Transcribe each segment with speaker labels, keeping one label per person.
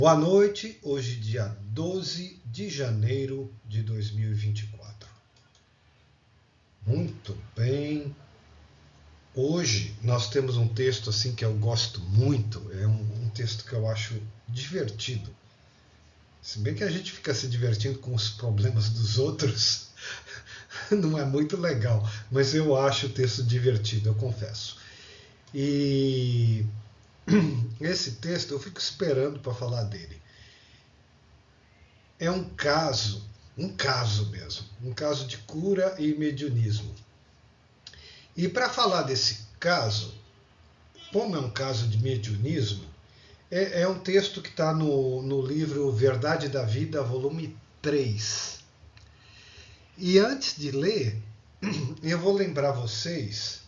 Speaker 1: Boa noite, hoje dia 12 de janeiro de 2024. Muito bem. Hoje nós temos um texto assim que eu gosto muito, é um texto que eu acho divertido. Se bem que a gente fica se divertindo com os problemas dos outros, não é muito legal, mas eu acho o texto divertido, eu confesso. E esse texto eu fico esperando para falar dele. É um caso mesmo, um caso de cura e mediunismo. E para falar desse caso, como é um caso de mediunismo, é um texto que está no livro Verdade da Vida, volume 3. E antes de ler, eu vou lembrar vocês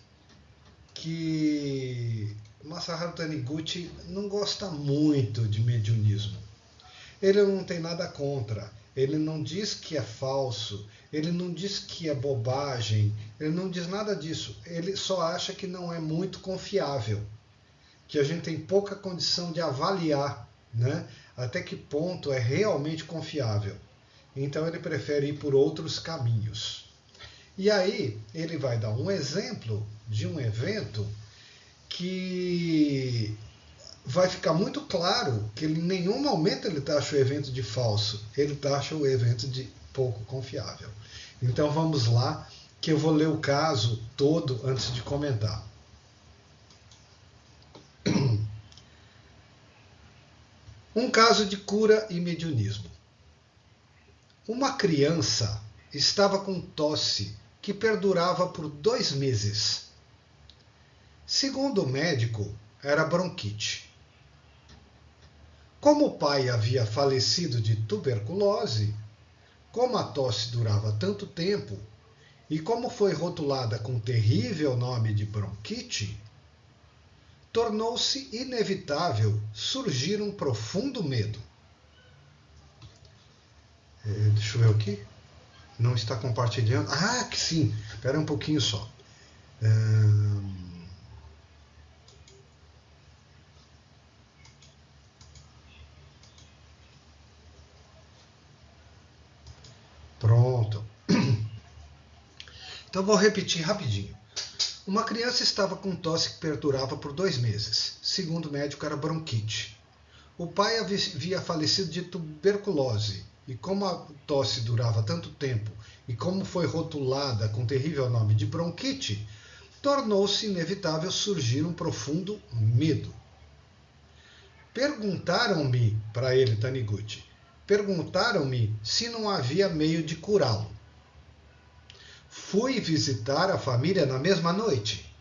Speaker 1: que Masaharu Taniguchi não gosta muito de mediunismo. Ele não tem nada contra, ele não diz que é falso, ele não diz que é bobagem, ele não diz nada disso. Ele só acha que não é muito confiável, que a gente tem pouca condição de avaliar, né, até que ponto é realmente confiável. Então ele prefere ir por outros caminhos. E aí ele vai dar um exemplo de um evento que vai ficar muito claro que ele, em nenhum momento ele taxa o evento de falso, ele taxa o evento de pouco confiável. Então vamos lá, que eu vou ler o caso todo antes de comentar. Um caso de cura e mediunismo. Uma criança estava com tosse que perdurava por 2 meses. Segundo o médico, era bronquite. Como o pai havia falecido de tuberculose, como a tosse durava tanto tempo e como foi rotulada com o terrível nome de bronquite, tornou-se inevitável surgir um profundo medo. Deixa eu ver aqui. Não está compartilhando. Ah, que sim. Espera um pouquinho só. Pronto. Então vou repetir rapidinho. Uma criança estava com tosse que perdurava por 2 meses. Segundo o médico, era bronquite. O pai havia falecido de tuberculose. E como a tosse durava tanto tempo e como foi rotulada com o terrível nome de bronquite, tornou-se inevitável surgir um profundo medo. Perguntaram-me, para ele, Taniguchi, perguntaram-me se não havia meio de curá-lo. Fui visitar a família na mesma noite.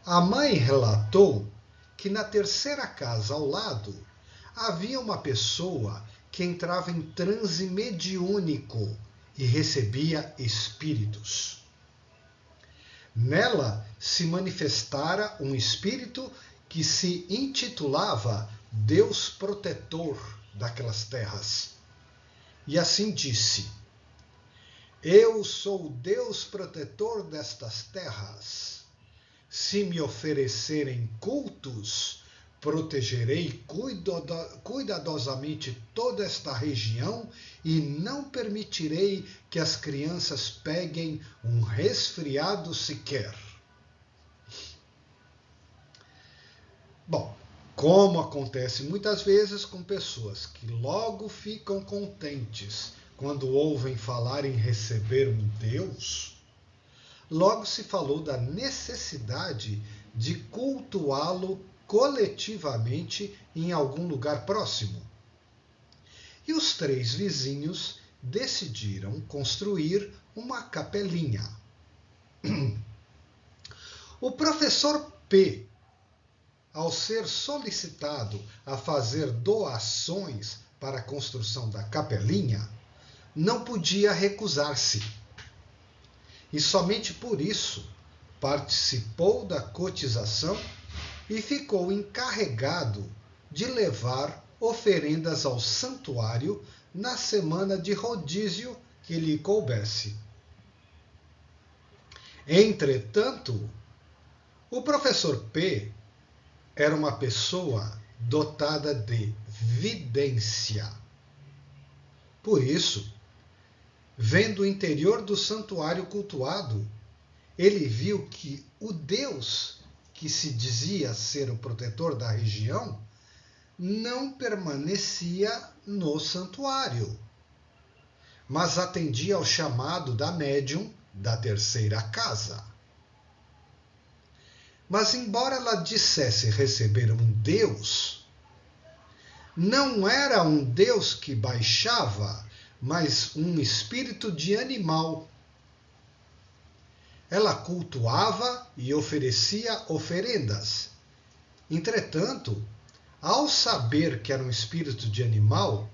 Speaker 1: A mãe relatou que na terceira casa ao lado havia uma pessoa que entrava em transe mediúnico e recebia espíritos. Nela se manifestara um espírito que se intitulava Deus Protetor daquelas terras. E assim disse: Eu sou o Deus Protetor destas terras. Se me oferecerem cultos, protegerei cuidadosamente toda esta região e não permitirei que as crianças peguem um resfriado sequer. Bom, como acontece muitas vezes com pessoas que logo ficam contentes quando ouvem falar em receber um Deus, logo se falou da necessidade de cultuá-lo coletivamente em algum lugar próximo. E os 3 vizinhos decidiram construir uma capelinha. O professor P, ao ser solicitado a fazer doações para a construção da capelinha, não podia recusar-se. E somente por isso participou da cotização e ficou encarregado de levar oferendas ao santuário na semana de rodízio que lhe coubesse. Entretanto, o professor P era uma pessoa dotada de vidência. Por isso, vendo o interior do santuário cultuado, ele viu que o Deus que se dizia ser o protetor da região não permanecia no santuário, mas atendia ao chamado da médium da terceira casa. Mas embora ela dissesse receber um Deus, não era um Deus que baixava, mas um espírito de animal. Ela cultuava e oferecia oferendas. Entretanto, ao saber que era um espírito de animal,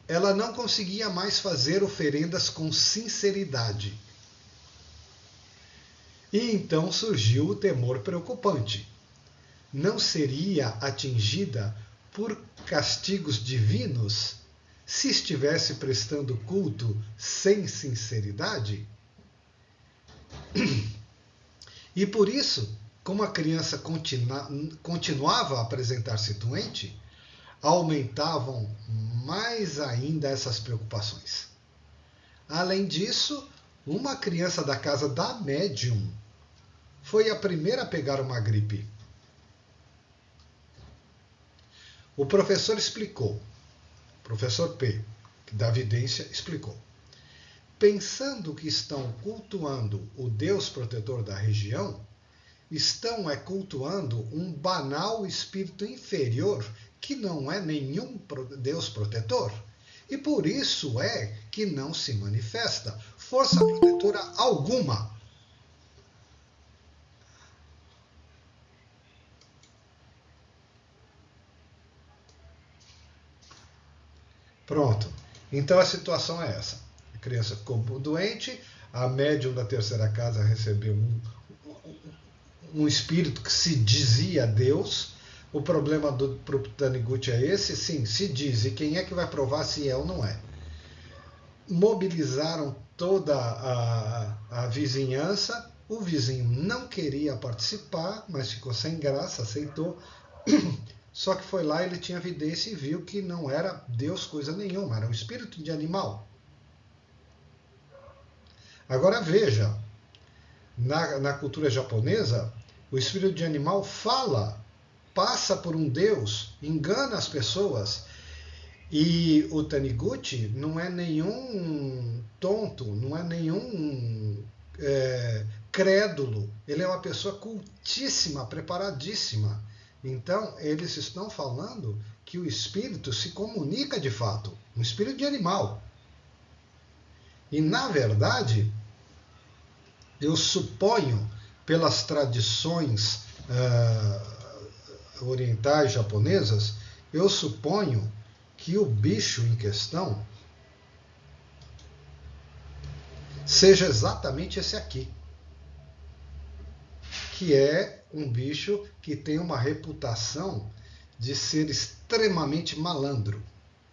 Speaker 1: ela não conseguia mais fazer oferendas com sinceridade. E então surgiu o temor preocupante. Não seria atingida por castigos divinos se estivesse prestando culto sem sinceridade? E por isso, como a criança continuava a apresentar-se doente, aumentavam mais ainda essas preocupações. Além disso, uma criança da casa da médium foi a primeira a pegar uma gripe. O professor explicou, professor P, da vidência, explicou. Pensando que estão cultuando o Deus protetor da região, estão cultuando um banal espírito inferior que não é nenhum Deus protetor. E por isso é que não se manifesta força protetora alguma. Pronto. Então a situação é essa. A criança ficou doente, a médium da terceira casa recebeu um espírito que se dizia Deus. O problema do Taniguchi é esse? Sim, se diz. E quem é que vai provar se é ou não é? Mobilizaram toda a vizinhança. O vizinho não queria participar, mas ficou sem graça, aceitou. Só que foi lá, ele tinha vidência e viu que não era Deus coisa nenhuma, era um espírito de animal. Agora veja, na cultura japonesa, o espírito de animal fala, passa por um Deus, engana as pessoas. E o Taniguchi não é nenhum tonto, não é nenhum crédulo. Ele é uma pessoa cultíssima, preparadíssima. Então, eles estão falando que o espírito se comunica de fato, um espírito de animal. E, na verdade, eu suponho, pelas tradições orientais japonesas, eu suponho que o bicho em questão seja exatamente esse aqui, que é um bicho que tem uma reputação de ser extremamente malandro.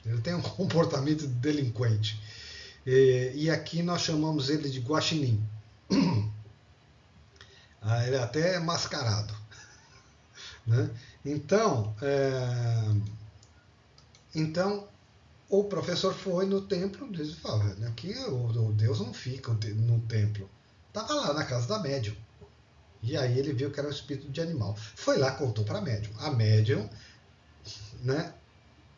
Speaker 1: Ele tem um comportamento de delinquente. E aqui nós chamamos ele de guaxinim. Ele é até mascarado. Né? Então, o professor foi no templo e falou, aqui o Deus não fica no templo. Estava lá na casa da médium. E aí ele viu que era um espírito de animal. Foi lá, contou para a médium. A médium, né,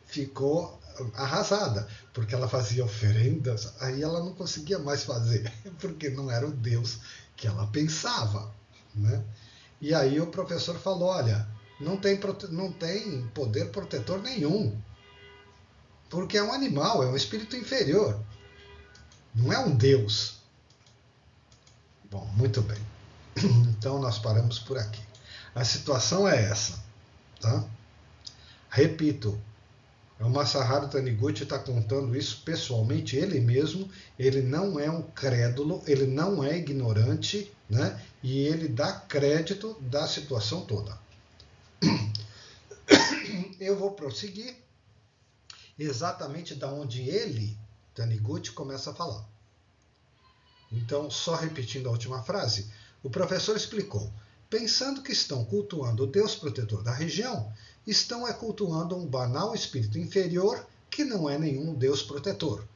Speaker 1: ficou arrasada, porque ela fazia oferendas, aí ela não conseguia mais fazer, porque não era o Deus que ela pensava. Né? E aí o professor falou, olha, não tem poder protetor nenhum, porque é um animal, é um espírito inferior, não é um Deus. Bom, muito bem. Então nós paramos por aqui. A situação é essa. Tá? Repito, o Masaharu Taniguchi está contando isso pessoalmente, ele mesmo. Ele não é um crédulo, ele não é ignorante, né? E ele dá crédito da situação toda. Eu vou prosseguir exatamente da onde ele, Taniguchi, começa a falar. Então, só repetindo a última frase, o professor explicou, pensando que estão cultuando o Deus protetor da região, estão cultuando um banal espírito inferior que não é nenhum Deus protetor.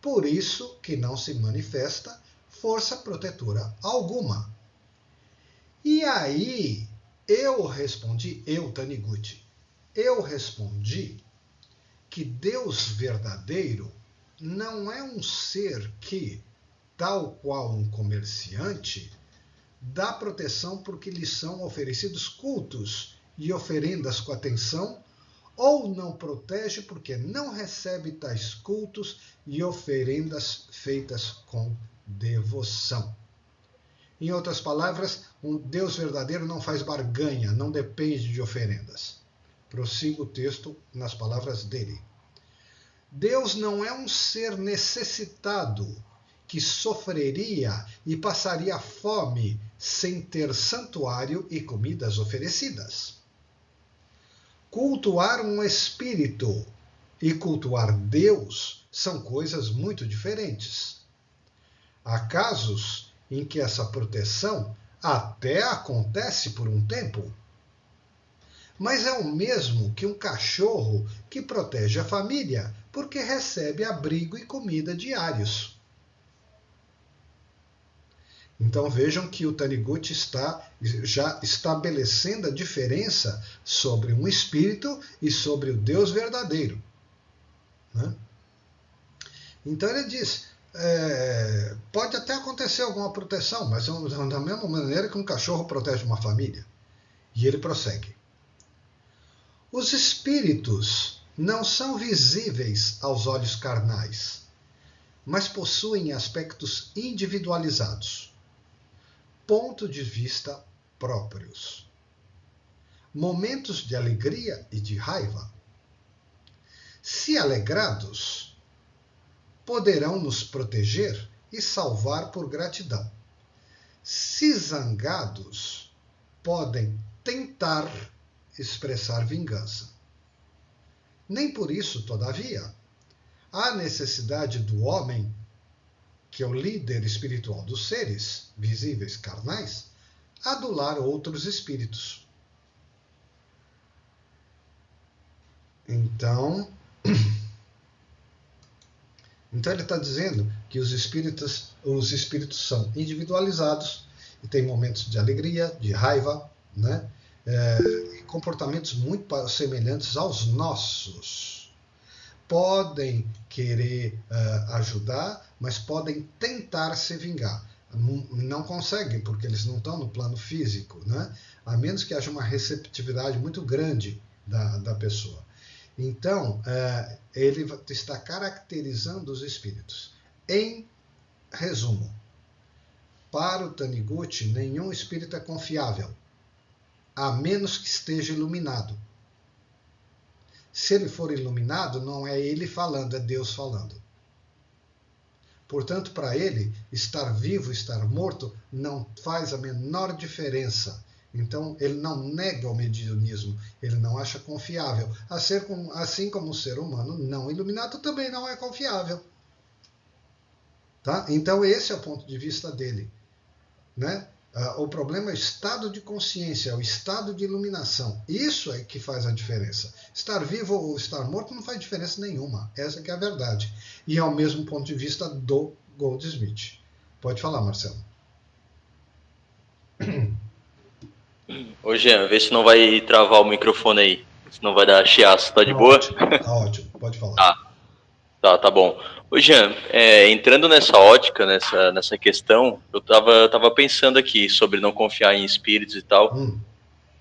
Speaker 1: Por isso que não se manifesta força protetora alguma. E aí eu respondi, Taniguchi, eu respondi que Deus verdadeiro não é um ser que, tal qual um comerciante, dá proteção porque lhe são oferecidos cultos e oferendas com atenção, ou não protege porque não recebe tais cultos e oferendas feitas com devoção. Em outras palavras, um Deus verdadeiro não faz barganha, não depende de oferendas. Prossigo o texto nas palavras dele. Deus não é um ser necessitado que sofreria e passaria fome sem ter santuário e comidas oferecidas. Cultuar um espírito e cultuar Deus são coisas muito diferentes. Há casos em que essa proteção até acontece por um tempo, mas é o mesmo que um cachorro que protege a família porque recebe abrigo e comida diários. Então vejam que o Taniguchi está já estabelecendo a diferença sobre um espírito e sobre o Deus verdadeiro. Né? Então ele diz, pode até acontecer alguma proteção, mas da mesma maneira que um cachorro protege uma família. E ele prossegue. Os espíritos não são visíveis aos olhos carnais, mas possuem aspectos individualizados, ponto de vista próprios, momentos de alegria e de raiva. Se alegrados, poderão nos proteger e salvar por gratidão. Se zangados, podem tentar expressar vingança. Nem por isso, todavia, há necessidade do homem, que é o líder espiritual dos seres, visíveis carnais, adular outros espíritos. Então ele está dizendo que os espíritos são individualizados e têm momentos de alegria, de raiva, né? Comportamentos muito semelhantes aos nossos. Podem querer ajudar, mas podem tentar se vingar. Não conseguem, porque eles não estão no plano físico, né? A menos que haja uma receptividade muito grande da pessoa. Então, ele está caracterizando os espíritos. Em resumo, para o Taniguchi, nenhum espírito é confiável, a menos que esteja iluminado. Se ele for iluminado, não é ele falando, é Deus falando. Portanto, para ele, estar vivo, estar morto, não faz a menor diferença. Então, ele não nega o mediunismo, ele não acha confiável. Assim como o ser humano não iluminado também não é confiável. Tá? Então, esse é o ponto de vista dele. Né? O problema é o estado de consciência, é o estado de iluminação. Isso é que faz a diferença. Estar vivo ou estar morto não faz diferença nenhuma. Essa que é a verdade. E é o mesmo ponto de vista do Goldsmith. Pode falar, Marcelo.
Speaker 2: Ô Jean, vê se não vai travar o microfone aí. Se não vai dar chiaço. Tá de boa?
Speaker 1: Tá ótimo. Pode falar.
Speaker 2: Tá bom. Ô Jean, entrando nessa ótica, nessa questão, eu tava pensando aqui sobre não confiar em espíritos e tal.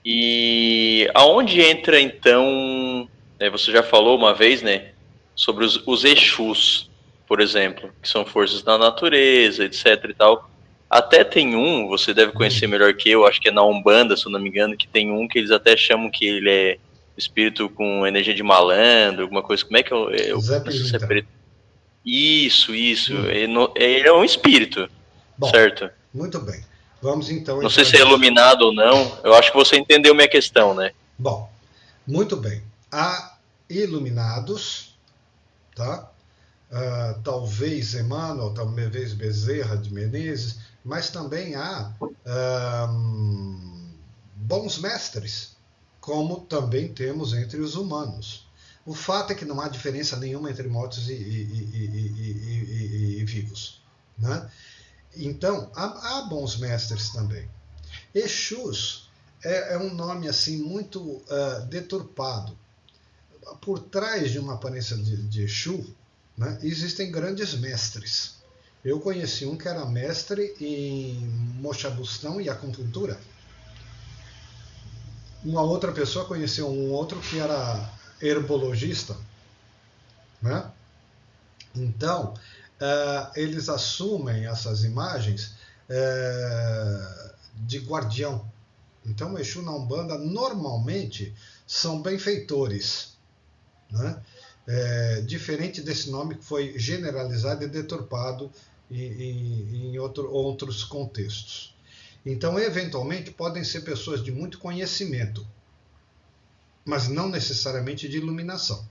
Speaker 2: E aonde entra, então, você já falou uma vez, né, sobre os Exus, por exemplo, que são forças da natureza, etc e tal. Até tem um, você deve conhecer melhor que eu, acho que é na Umbanda, se eu não me engano, que tem um que eles até chamam que ele é espírito com energia de malandro, alguma coisa. Como é que
Speaker 1: Zé Pilintra.
Speaker 2: Isso. Ele é um espírito,
Speaker 1: Bom,
Speaker 2: certo?
Speaker 1: muito bem. Vamos então...
Speaker 2: Não sei se é iluminado ou não. Eu acho que você entendeu minha questão, né?
Speaker 1: Bom, muito bem. Há iluminados, tá? Talvez Emmanuel, talvez Bezerra de Menezes, mas também há bons mestres, como também temos entre os humanos. O fato é que não há diferença nenhuma entre mortos e vivos, né? Então, há bons mestres também. Exus é um nome assim muito deturpado. Por trás de uma aparência de Exu, né, existem grandes mestres. Eu conheci um que era mestre em moxabustão e acupuntura. Uma outra pessoa conheceu um outro que era herbologista, né? Então, eles assumem essas imagens de guardião. Então, o Exu na Umbanda normalmente são benfeitores, né? Diferente desse nome que foi generalizado e deturpado em outros contextos. Então, eventualmente, podem ser pessoas de muito conhecimento, mas não necessariamente de iluminação.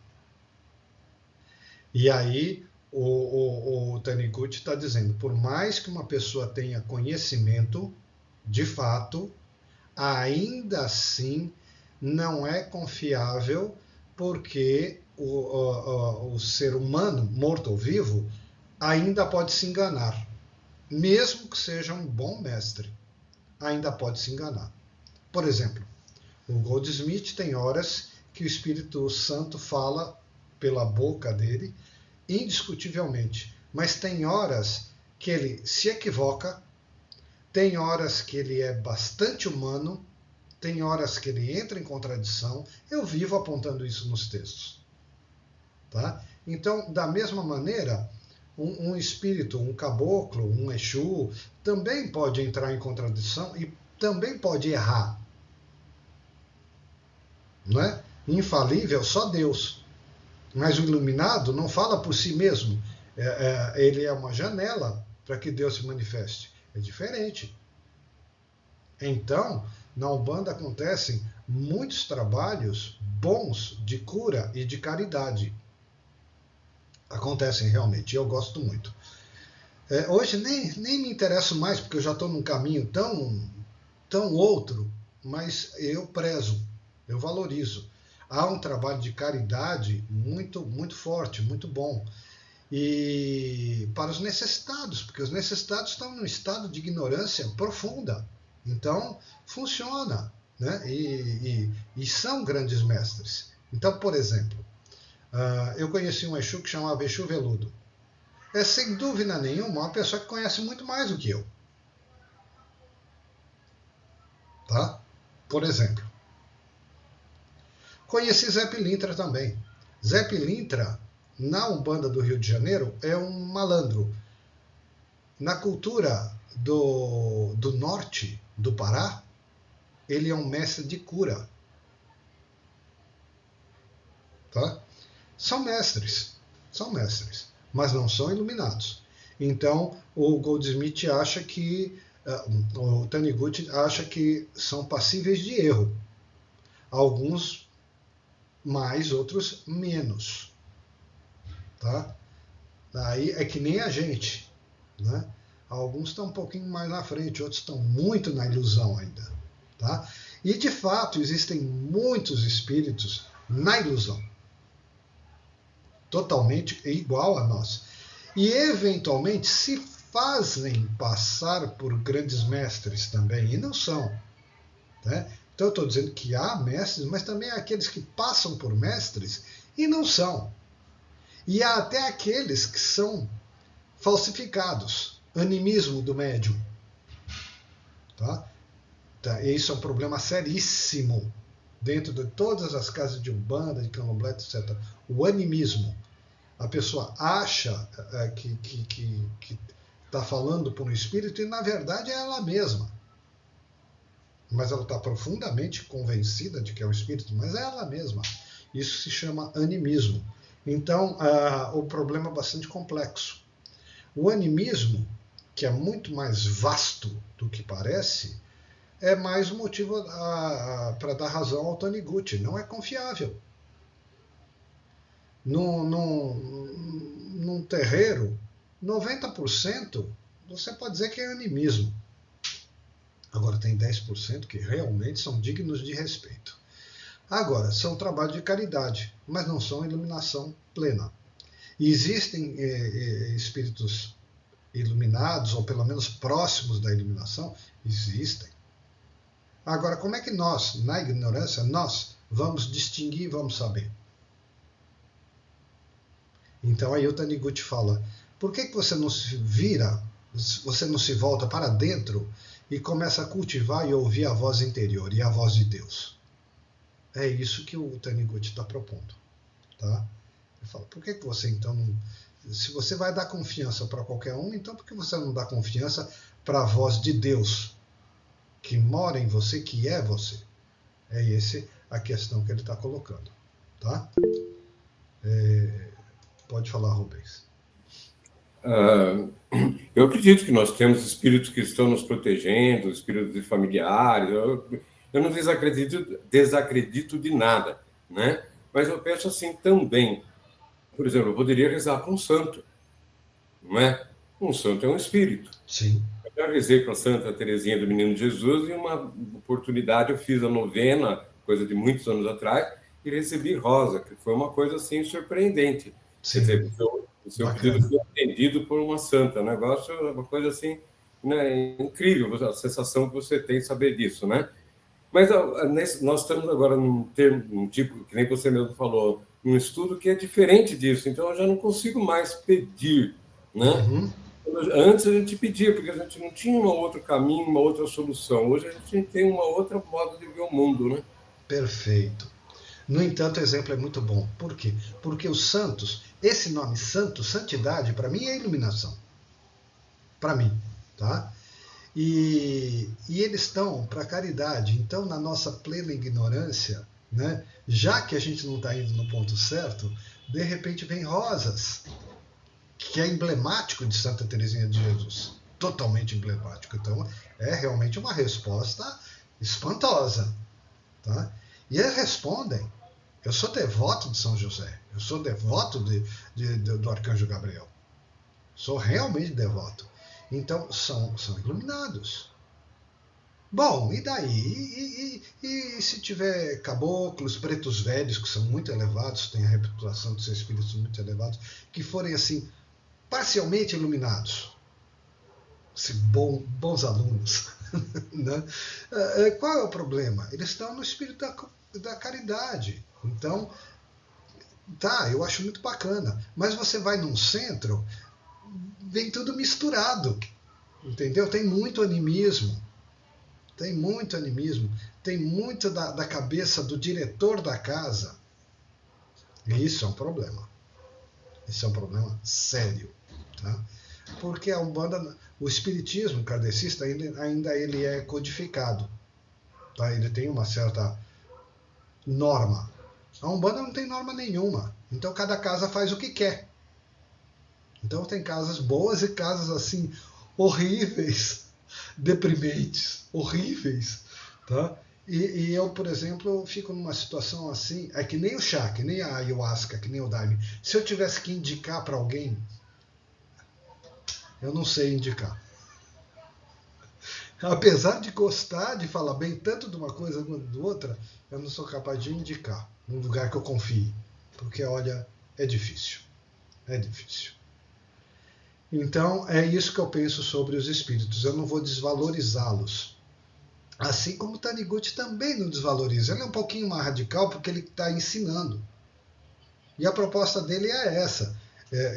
Speaker 1: E aí, o Taniguchi está dizendo, por mais que uma pessoa tenha conhecimento, de fato, ainda assim não é confiável, porque o ser humano, morto ou vivo, ainda pode se enganar. Mesmo que seja um bom mestre, ainda pode se enganar. Por exemplo, o Goldsmith tem horas que o Espírito Santo fala pela boca dele, indiscutivelmente. Mas tem horas que ele se equivoca, tem horas que ele é bastante humano, tem horas que ele entra em contradição. Eu vivo apontando isso nos textos. Tá? Então, da mesma maneira, um espírito, um caboclo, um Exu, também pode entrar em contradição e também pode errar. Não é? Infalível só Deus. Mas o iluminado não fala por si mesmo. Ele é uma janela para que Deus se manifeste. É diferente. Então, na Umbanda acontecem muitos trabalhos bons de cura e de caridade. Acontecem realmente, e eu gosto muito. Hoje nem me interesso mais, porque eu já estou num caminho tão outro, mas eu prezo, eu valorizo. Há um trabalho de caridade muito, muito forte, muito bom. E para os necessitados, porque os necessitados estão num estado de ignorância profunda. Então, funciona, né? E são grandes mestres. Então, por exemplo, eu conheci um Exu que chamava Exu Veludo. É, sem dúvida nenhuma, uma pessoa que conhece muito mais do que eu. Tá? Por exemplo, conheci Zé Pilintra também. Zé Pilintra, na Umbanda do Rio de Janeiro, é um malandro. Na cultura do norte do Pará, ele é um mestre de cura. Tá? São mestres, mas não são iluminados. Então, o Goldsmith acha que, o Taniguchi acha que são passíveis de erro. Alguns mais, outros menos. Tá? Aí é que nem a gente, né? Alguns estão um pouquinho mais na frente, outros estão muito na ilusão ainda. Tá? E, de fato, existem muitos espíritos na ilusão. Totalmente igual a nós. E, eventualmente, se fazem passar por grandes mestres também, e não são. Né? Então, eu estou dizendo que há mestres, mas também há aqueles que passam por mestres e não são. E há até aqueles que são falsificados, animismo do médium. Tá? E isso é um problema seríssimo dentro de todas as casas de Umbanda, de Candomblé, etc. O animismo. A pessoa acha que está falando por um espírito e, na verdade, é ela mesma. Mas ela está profundamente convencida de que é um espírito, mas é ela mesma. Isso se chama animismo. Então, o problema é bastante complexo. O animismo, que é muito mais vasto do que parece, é mais um motivo para dar razão ao Taniguchi. Não é confiável. Num terreiro, 90% você pode dizer que é animismo. Agora tem 10% que realmente são dignos de respeito. Agora, são trabalhos de caridade, mas não são iluminação plena. E existem espíritos iluminados, ou pelo menos próximos da iluminação? Existem. Agora, como é que nós, na ignorância, nós vamos distinguir e vamos saber? Então aí o Taniguchi fala, por que você não se vira, você não se volta para dentro e começa a cultivar e ouvir a voz interior e a voz de Deus? É isso que o Taniguchi está propondo. Tá? Ele fala, por que você então não... Se você vai dar confiança para qualquer um, então por que você não dá confiança para a voz de Deus, que mora em você, que é você? É essa a questão que ele está colocando. Tá? Pode falar, Rubens.
Speaker 3: Eu acredito que nós temos espíritos que estão nos protegendo, espíritos de familiares. Eu não desacredito de nada, né? Mas eu penso assim também. Por exemplo, eu poderia rezar para um santo, não é? Um santo é um espírito.
Speaker 1: Sim.
Speaker 3: Eu já rezei para Santa Teresinha do Menino Jesus e uma oportunidade eu fiz a novena, coisa de muitos anos atrás, e recebi rosa, que foi uma coisa assim surpreendente.
Speaker 1: Sim.
Speaker 3: Quer dizer, o seu pedido foi atendido por uma santa. O negócio é uma coisa assim, né, incrível, a sensação que você tem de saber disso, né? Mas nós estamos agora num tipo, que nem você mesmo falou, num estudo que é diferente disso. Então, eu já não consigo mais pedir, né?
Speaker 1: Uhum.
Speaker 3: Antes a gente pedia, porque a gente não tinha um outro caminho, uma outra solução. Hoje a gente tem uma outra modo de ver o mundo, né?
Speaker 1: Perfeito. No entanto, o exemplo é muito bom. Por quê? Porque os santos, esse nome santo, santidade, para mim é iluminação. Para mim, tá? E eles estão para a caridade. Então, na nossa plena ignorância, né, já que a gente não está indo no ponto certo, de repente vem rosas, que é emblemático de Santa Teresinha de Jesus. Totalmente emblemático. Então, é realmente uma resposta espantosa. Tá? E eles respondem, eu sou devoto de São José, eu sou devoto do Arcanjo Gabriel. Sou realmente devoto. Então, são iluminados. Bom, e daí? E se tiver caboclos, pretos velhos, que são muito elevados, têm a reputação de ser espíritos muito elevados, que forem assim, parcialmente iluminados? Bons alunos. Né? Qual é o problema? Eles estão no espírito da caridade. Então, tá, eu acho muito bacana. Mas você vai num centro, vem tudo misturado. Entendeu? Tem muito animismo. Tem muito animismo. Tem muito da cabeça do diretor da casa. E isso é um problema. Isso é um problema sério. Tá? Porque a Umbanda, o espiritismo kardecista ainda ele é codificado. Tá? Ele tem uma certa norma. A Umbanda não tem norma nenhuma. Então cada casa faz o que quer. Então tem casas boas e casas assim horríveis, deprimentes, horríveis. Tá? E eu, por exemplo, fico numa situação assim, é que nem o chá, que nem a ayahuasca, que nem o daime. Se eu tivesse que indicar para alguém, eu não sei indicar. Apesar de gostar de falar bem tanto de uma coisa quanto de outra, eu não sou capaz de indicar num lugar que eu confie. Porque, olha, é difícil. É difícil. Então, é isso que eu penso sobre os espíritos. Eu não vou desvalorizá-los. Assim como o Taniguchi também não desvaloriza. Ele é um pouquinho mais radical porque ele está ensinando. E a proposta dele é essa.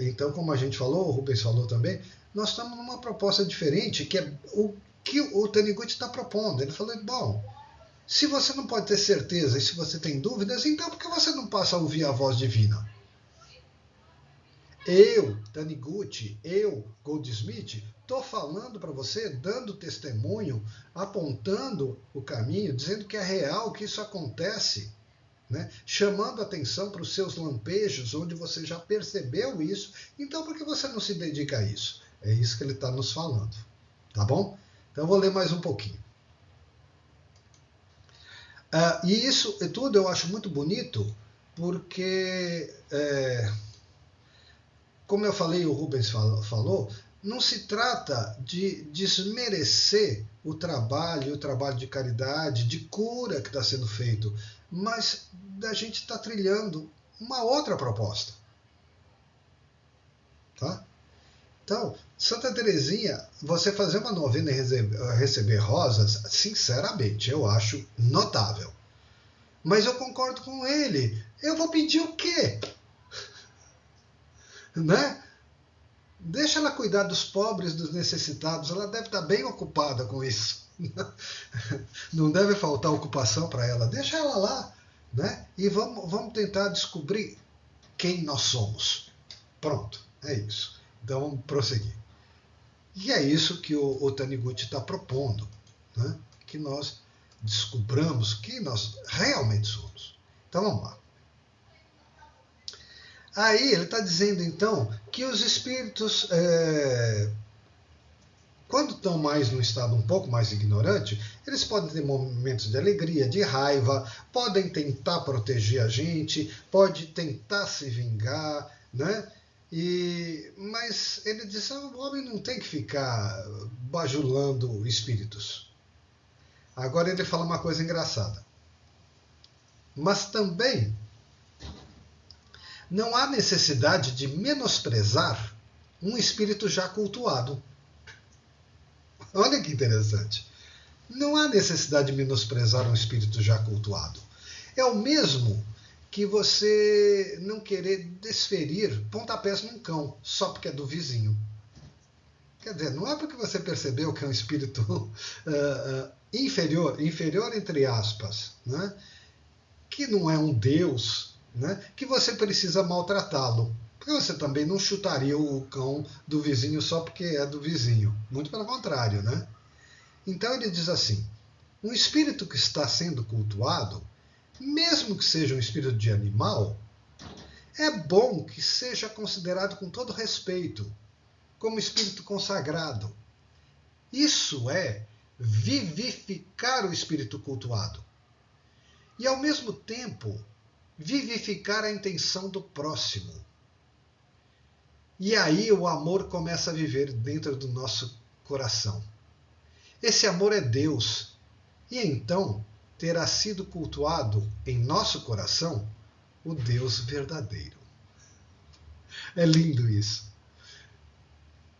Speaker 1: Então, como a gente falou, o Rubens falou também, nós estamos numa proposta diferente, que é o que o Taniguchi está propondo. Ele falou, bom, se você não pode ter certeza e se você tem dúvidas, então por que você não passa a ouvir a voz divina? Eu, Taniguchi, Goldsmith, estou falando para você, dando testemunho, apontando o caminho, dizendo que é real, que isso acontece, né? Chamando atenção para os seus lampejos, onde você já percebeu isso, então por que você não se dedica a isso? É isso que ele está nos falando, tá bom? Então eu vou ler mais um pouquinho. E isso tudo eu acho muito bonito, porque... como eu falei, o Rubens falou, não se trata de desmerecer o trabalho de caridade, de cura que está sendo feito, mas a gente está trilhando uma outra proposta. Tá? Então, Santa Teresinha, você fazer uma novena e receber rosas, sinceramente, eu acho notável. Mas eu concordo com ele. Eu vou pedir o quê? Né? Deixa ela cuidar dos pobres, dos necessitados. Ela deve estar bem ocupada com isso. Não deve faltar ocupação para ela. Deixa ela lá. Né? E vamos tentar descobrir quem nós somos. Pronto, é isso. Então vamos prosseguir. E é isso que o Taniguchi está propondo. Né? Que nós descobramos quem nós realmente somos. Então vamos lá. Aí ele está dizendo então que os espíritos, quando estão mais num estado um pouco mais ignorante, eles podem ter momentos de alegria, de raiva, podem tentar proteger a gente, pode tentar se vingar, né? Mas ele diz que o homem não tem que ficar bajulando espíritos. Agora ele fala uma coisa engraçada. Mas também não há necessidade de menosprezar um espírito já cultuado. Olha que interessante. Não há necessidade de menosprezar um espírito já cultuado. É o mesmo que você não querer desferir pontapés num cão, só porque é do vizinho. Quer dizer, não é porque você percebeu que é um espírito inferior entre aspas, né? Que não é um Deus, né? Que você precisa maltratá-lo. Porque você também não chutaria o cão do vizinho só porque é do vizinho. Muito pelo contrário, né? Então ele diz assim, um espírito que está sendo cultuado, mesmo que seja um espírito de animal, é bom que seja considerado com todo respeito, como espírito consagrado. Isso é vivificar o espírito cultuado. E, ao mesmo tempo, vivificar a intenção do próximo. E aí o amor começa a viver dentro do nosso coração. Esse amor é Deus. E então terá sido cultuado em nosso coração o Deus verdadeiro. É lindo isso.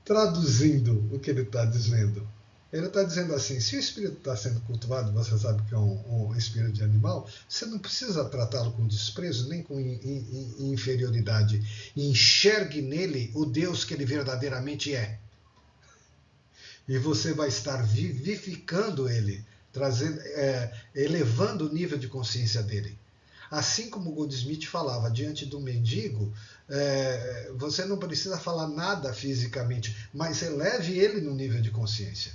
Speaker 1: Traduzindo o que ele está dizendo. Ele está dizendo assim, se o espírito está sendo cultuado, você sabe que é um espírito de animal, você não precisa tratá-lo com desprezo, nem com inferioridade. Enxergue nele o Deus que ele verdadeiramente é. E você vai estar vivificando ele, elevando o nível de consciência dele. Assim como o Goldsmith falava, diante do mendigo, você não precisa falar nada fisicamente, mas eleve ele no nível de consciência.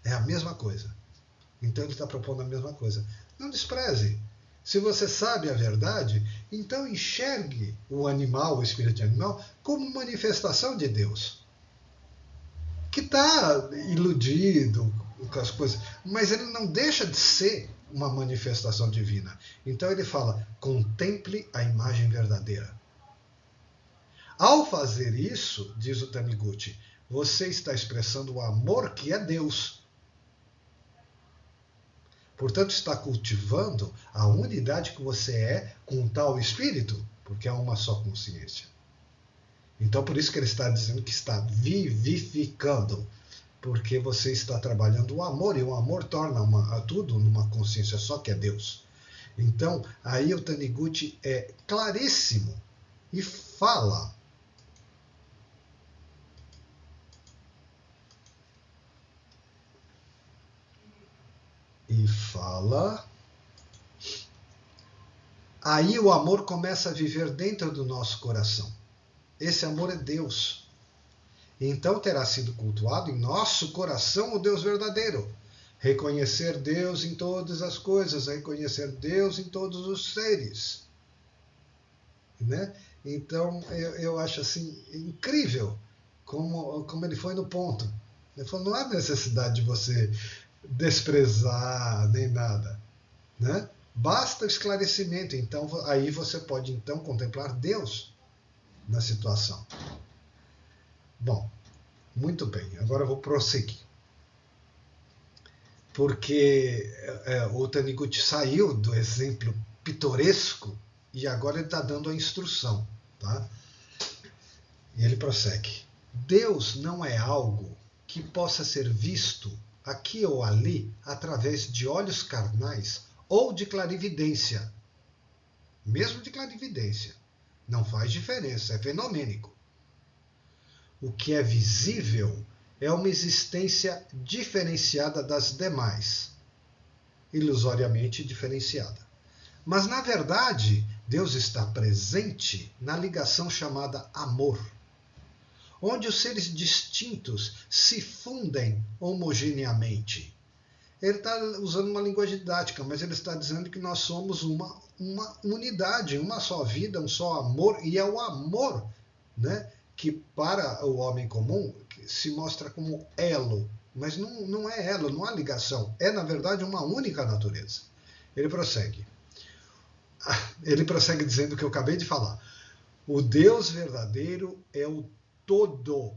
Speaker 1: É a mesma coisa. Então ele está propondo a mesma coisa. Não despreze. Se você sabe a verdade, então enxergue o animal, o espírito de animal, como manifestação de Deus. Que está iludido com as coisas, mas ele não deixa de ser uma manifestação divina. Então ele fala, contemple a imagem verdadeira. Ao fazer isso, diz o Taniguchi, você está expressando o amor que é Deus. Portanto, está cultivando a unidade que você é com tal espírito, porque é uma só consciência. Então, por isso que ele está dizendo que está vivificando, porque você está trabalhando o amor, e o amor torna tudo numa consciência só, que é Deus. Então, aí o Taniguchi é claríssimo e fala. Aí o amor começa a viver dentro do nosso coração. Esse amor é Deus. Então terá sido cultuado em nosso coração o Deus verdadeiro. Reconhecer Deus em todas as coisas, reconhecer Deus em todos os seres. Né? Então eu acho assim incrível como ele foi no ponto. Ele falou, não há necessidade de você desprezar nem nada, né? Basta o esclarecimento. Então aí você pode então contemplar Deus na situação. Bom, muito bem. Agora eu vou prosseguir, porque o Taniguchi saiu do exemplo pitoresco, e agora ele está dando a instrução. Tá? E ele prossegue. Deus não é algo que possa ser visto aqui ou ali através de olhos carnais ou de clarividência. Mesmo de clarividência. Não faz diferença, é fenomênico. O que é visível é uma existência diferenciada das demais, ilusoriamente diferenciada. Mas, na verdade, Deus está presente na ligação chamada amor, onde os seres distintos se fundem homogeneamente. Ele está usando uma linguagem didática, mas ele está dizendo que nós somos uma unidade, uma só vida, um só amor, e é o amor, né, que para o homem comum se mostra como elo, mas não é elo, não há ligação, é na verdade uma única natureza. Ele prossegue dizendo o que eu acabei de falar. O Deus verdadeiro é o todo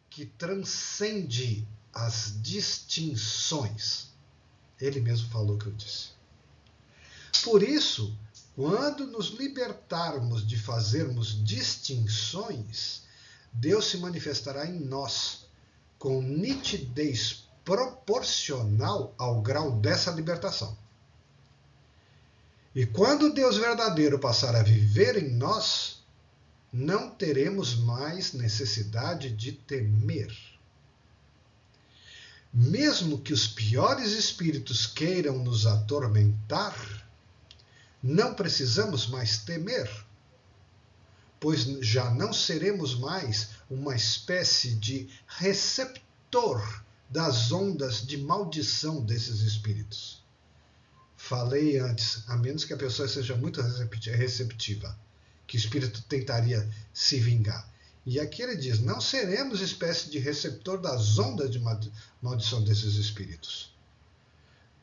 Speaker 1: que transcende as distinções. Ele mesmo falou o que eu disse. Por isso, quando nos libertarmos de fazermos distinções, Deus se manifestará em nós com nitidez proporcional ao grau dessa libertação. E quando o Deus verdadeiro passar a viver em nós, não teremos mais necessidade de temer. Mesmo que os piores espíritos queiram nos atormentar, não precisamos mais temer, pois já não seremos mais uma espécie de receptor das ondas de maldição desses espíritos. Falei antes, a menos que a pessoa seja muito receptiva, que o espírito tentaria se vingar. E aqui ele diz, não seremos espécie de receptor das ondas de maldição desses espíritos.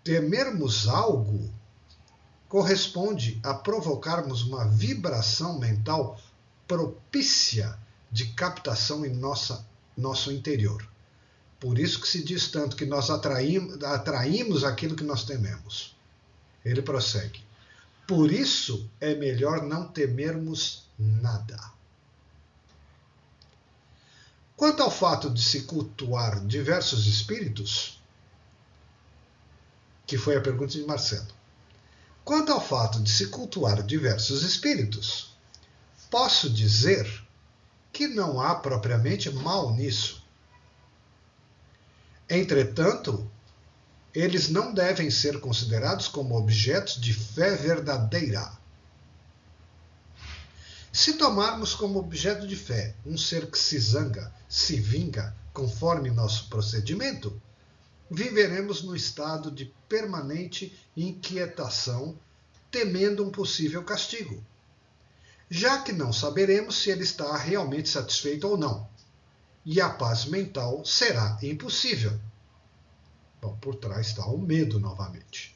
Speaker 1: Temermos algo corresponde a provocarmos uma vibração mental propícia de captação em nosso interior. Por isso que se diz tanto que nós atraímos aquilo que nós tememos. Ele prossegue. Por isso é melhor não temermos nada. Quanto ao fato de se cultuar diversos espíritos, que foi a pergunta de Marcelo. Quanto ao fato de se cultuar diversos espíritos, posso dizer que não há propriamente mal nisso. Entretanto, eles não devem ser considerados como objetos de fé verdadeira. Se tomarmos como objeto de fé um ser que se zanga, se vinga, conforme nosso procedimento, viveremos no estado de permanente inquietação, temendo um possível castigo, já que não saberemos se ele está realmente satisfeito ou não, e a paz mental será impossível. Bom, por trás está o medo novamente.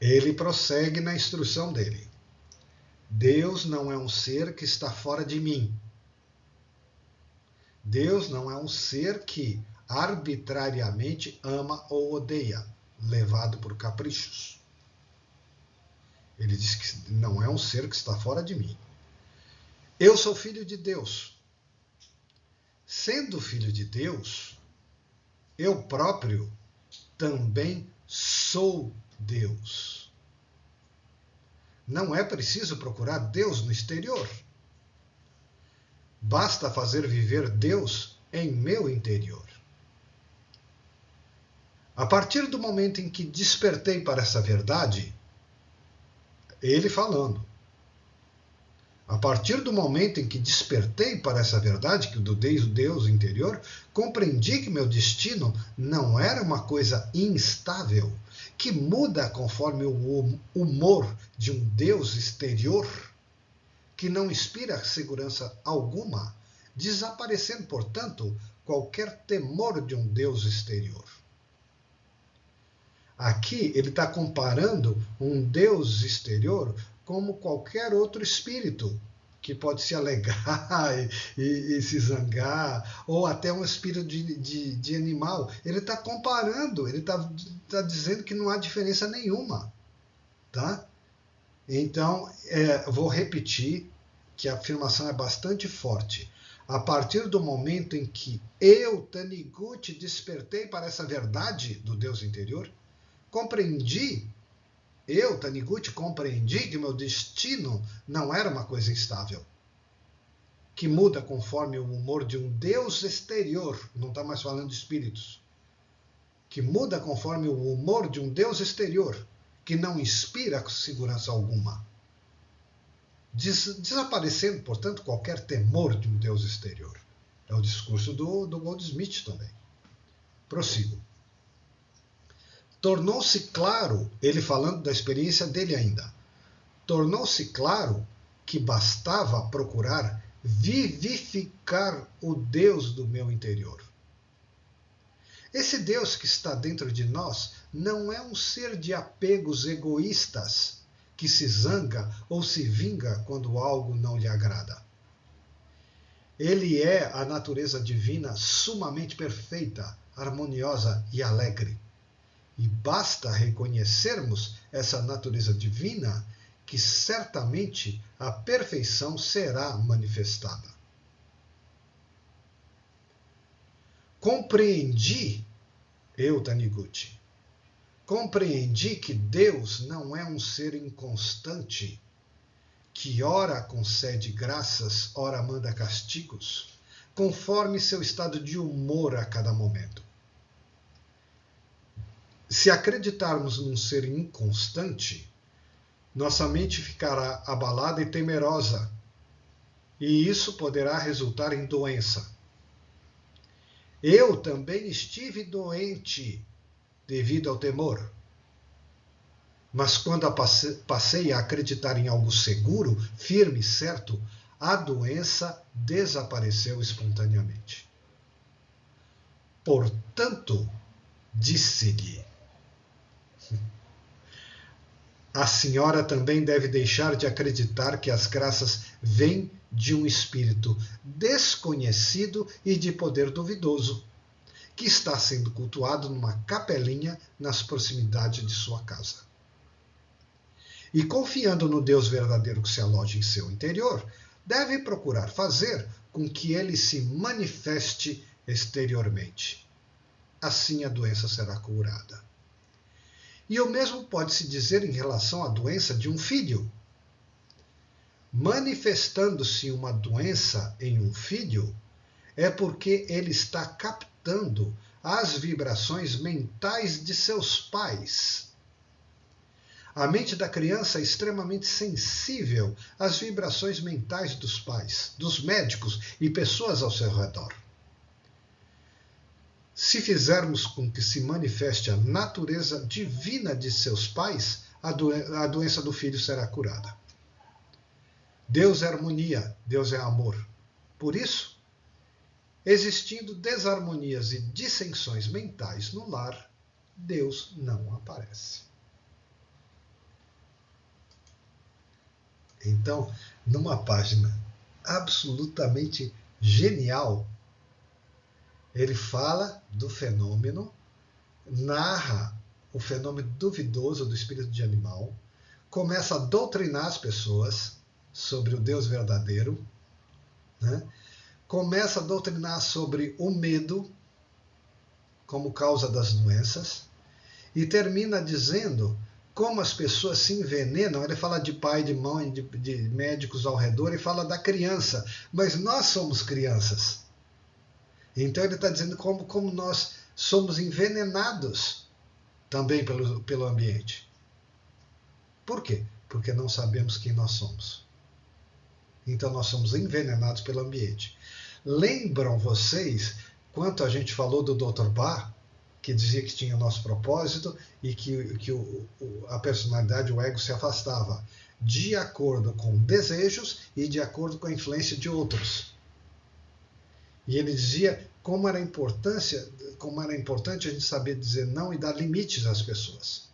Speaker 1: Ele prossegue na instrução dele. Deus não é um ser que está fora de mim. Deus não é um ser que arbitrariamente ama ou odeia, levado por caprichos. Ele diz que não é um ser que está fora de mim. Eu sou filho de Deus. Sendo filho de Deus, eu próprio também sou Deus. Não é preciso procurar Deus no exterior. Basta fazer viver Deus em meu interior. A partir do momento em que despertei para essa verdade, ele falando, a partir do momento em que despertei para essa verdade, que do Deus interior, compreendi que meu destino não era uma coisa instável, que muda conforme o humor de um Deus exterior, que não inspira segurança alguma, desaparecendo, portanto, qualquer temor de um Deus exterior. Aqui ele está comparando um Deus exterior como qualquer outro espírito que pode se alegar e se zangar, ou até um espírito de animal. Ele está comparando, ele está dizendo que não há diferença nenhuma. Tá? Então, vou repetir que a afirmação é bastante forte. A partir do momento em que eu, Taniguchi, despertei para essa verdade do Deus interior, Taniguchi, compreendi que meu destino não era uma coisa instável, que muda conforme o humor de um Deus exterior, não está mais falando de espíritos, que muda conforme o humor de um Deus exterior, que não inspira segurança alguma, desaparecendo, portanto, qualquer temor de um Deus exterior. É o discurso do Goldsmith também. Prossigo. Tornou-se claro, ele falando da experiência dele ainda, tornou-se claro que bastava procurar vivificar o Deus do meu interior. Esse Deus que está dentro de nós não é um ser de apegos egoístas que se zanga ou se vinga quando algo não lhe agrada. Ele é a natureza divina sumamente perfeita, harmoniosa e alegre. E basta reconhecermos essa natureza divina que certamente a perfeição será manifestada. Taniguchi, compreendi que Deus não é um ser inconstante, que ora concede graças, ora manda castigos, conforme seu estado de humor a cada momento. Se acreditarmos num ser inconstante, nossa mente ficará abalada e temerosa, e isso poderá resultar em doença. Eu também estive doente devido ao temor. Mas quando passei a acreditar em algo seguro, firme e certo, a doença desapareceu espontaneamente. Portanto, disse-lhe: a senhora também deve deixar de acreditar que as graças vêm de um espírito desconhecido e de poder duvidoso, que está sendo cultuado numa capelinha nas proximidades de sua casa. E confiando no Deus verdadeiro que se aloja em seu interior, deve procurar fazer com que ele se manifeste exteriormente. Assim a doença será curada. E o mesmo pode-se dizer em relação à doença de um filho. Manifestando-se uma doença em um filho, é porque ele está captando as vibrações mentais de seus pais. A mente da criança é extremamente sensível às vibrações mentais dos pais, dos médicos e pessoas ao seu redor. Se fizermos com que se manifeste a natureza divina de seus pais, a doença do filho será curada. Deus é harmonia, Deus é amor. Por isso, existindo desarmonias e dissensões mentais no lar, Deus não aparece. Então, numa página absolutamente genial, ele fala do fenômeno, narra o fenômeno duvidoso do espírito de animal, começa a doutrinar as pessoas sobre o Deus verdadeiro, né? Começa a doutrinar sobre o medo como causa das doenças e termina dizendo como as pessoas se envenenam. Ele fala de pai, de mãe, de médicos ao redor e fala da criança, mas nós somos crianças. Então ele está dizendo como nós somos envenenados também pelo ambiente. Por quê? Porque não sabemos quem nós somos. Então nós somos envenenados pelo ambiente. Lembram vocês quanto a gente falou do Dr. Bach, que dizia que tinha o nosso propósito e que a personalidade, o ego, se afastava de acordo com desejos e de acordo com a influência de outros. E ele dizia como era importante a gente saber dizer não e dar limites às pessoas.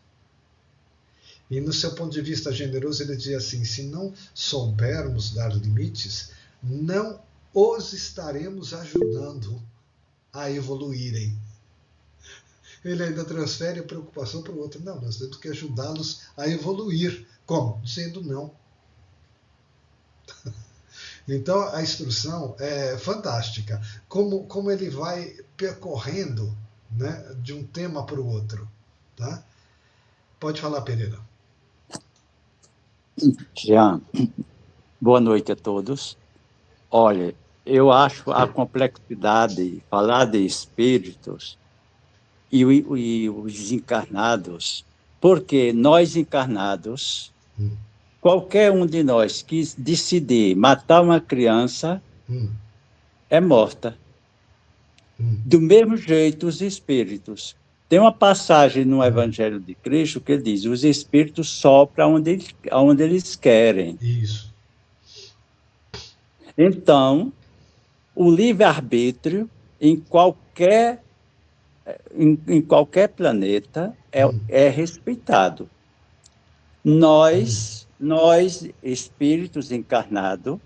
Speaker 1: E no seu ponto de vista generoso, ele diz assim: se não soubermos dar limites, não os estaremos ajudando a evoluírem. Ele ainda transfere a preocupação para o outro. Não, nós temos que ajudá-los a evoluir. Como? Dizendo não. Então, a instrução é fantástica. Como ele vai percorrendo, né, de um tema para o outro. Tá? Pode falar, Pereira.
Speaker 4: Jean, boa noite a todos. Olha, eu acho a complexidade, falar de espíritos e os encarnados, porque nós encarnados, qualquer um de nós que decidir matar uma criança é morta. Do mesmo jeito, os espíritos. Tem uma passagem no Evangelho de Cristo que ele diz: os espíritos sopram onde eles querem.
Speaker 1: Isso.
Speaker 4: Então, o livre-arbítrio em qualquer planeta é respeitado. Nós, espíritos encarnados,